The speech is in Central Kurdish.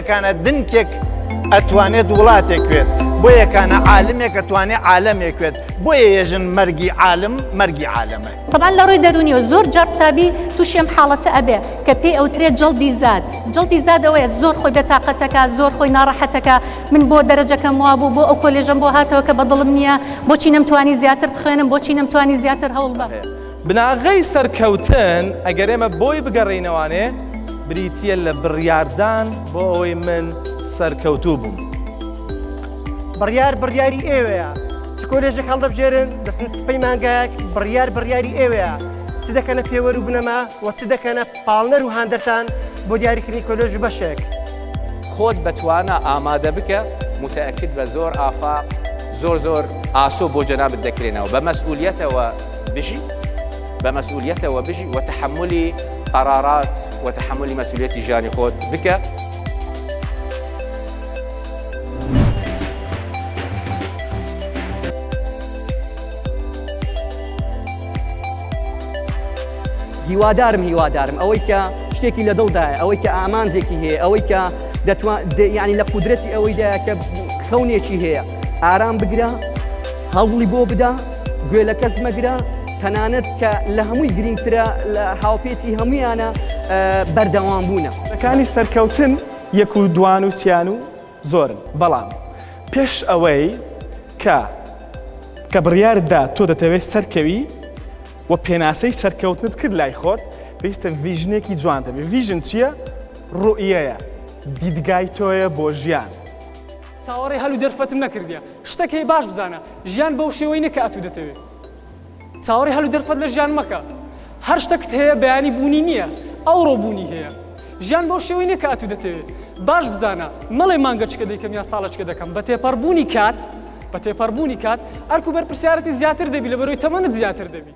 یەکانە دنکێک ئەتوانێت وڵاتێک کوێت بۆ یەکانە عالمێک ئەتوانێت عالەمێک کوێت بۆیە ێژن مەرگی عالم مەرگی عالەمە. طبعا لە ڕووی دەرونیەوە زۆر جار قوتابی تووشێم حاڵەتە ئەبێ کە پێی ئەوترێت جڵدی زاد. جڵدی زاد ئەوەیە زۆر خۆی بێتاقەتەکە، زۆر خۆی ناڕەحەتەکە، من بۆ دەرەجەکەم وا بوو، بۆ ئەو کۆلێژم بۆ هاتەوە کە بەدڵم نییە، بۆچی نەمتوانی زیاتر بخوێنم، بۆچی نەمتوانی زیاتر هەوڵ بە. بناغەی سەرکەوتن ئەگەر ئێمە بۆی بگەڕێینەوانێ بریتە لە بڕیاردان بۆ ئەوەی من سەرکەوتوو بووم. بڕیاری ئێوەیە چ کۆلێژێک هەڵدەبژێرن دەستن سپەی مانگایەک بڕیاری ئێوەیە چ دەکەنە پێوەر و بنەما و چ دەکەنە پاڵنەر و هاندەرتان بۆ دیاریکردنی کۆلێژ و بەشێک. خۆت بەتوانە ئامادە بکە متەئەکد بە زۆر ئافاق زۆر ئاسۆ بۆ جەنابت دەکرێنەوە بە مەسئولیەتەوە بژی وتحملی قرارات وتحملی مەسئولیەتی ژیانی خۆت بکە. هیوادارم ئەوەی کە شتێکی لە دڵدایە، ئەوەی کە ئامانجێکی هەیە، ئەوەی کە یعنی لە قودرەتی ئەوەیدا کە خەونێکی هەیە ئارام بگرە، هەوڵی بۆ بدە، گوێ لە کەس مەگرە، تەنانەت کە لە هەمووی گرنگترە لە هاوپێچی هەمویانە بەردەوام بوونە. ەکانی سەرکەوتن یەک و دوان و سیان و زۆرن، بەڵام پێش ئەوەی کە بڕیاردا تۆ دەتەوێت سەرکەوی و پێناسەی سەرکەوتنت کرد لای خۆت پێویستە ڤیژنێکی جوان دەبێت. ڤیژن چییە؟ ڕوئیەیە، دیدگای تۆیە بۆ ژیان. چاوەڕێی هەلو دەرفەتم نەکردیە، شتێک هەیە باش بزانە، ژیان بەو شێوەی نەکە ئەتوو دەتەوێت. چاوەڕێی هەلو دەرفەت لە ژیان مەکە، هەر شتێکت هەیە بەیانی بوونی نییە، ئەوڕۆ بوونی هەیە. ژیان بەو شێوەی نەکە ئەتوو دەتەوێت. باش بزانە مەڵێ مانگە چکە دەیکەم یا ساڵەچکە دەکەم بە تێپەڕبوونی کات ئەرکوبەر پرسیارەتی زیاتر دەبی لەبەرەوەی تەمەنت زیاتر دەبی.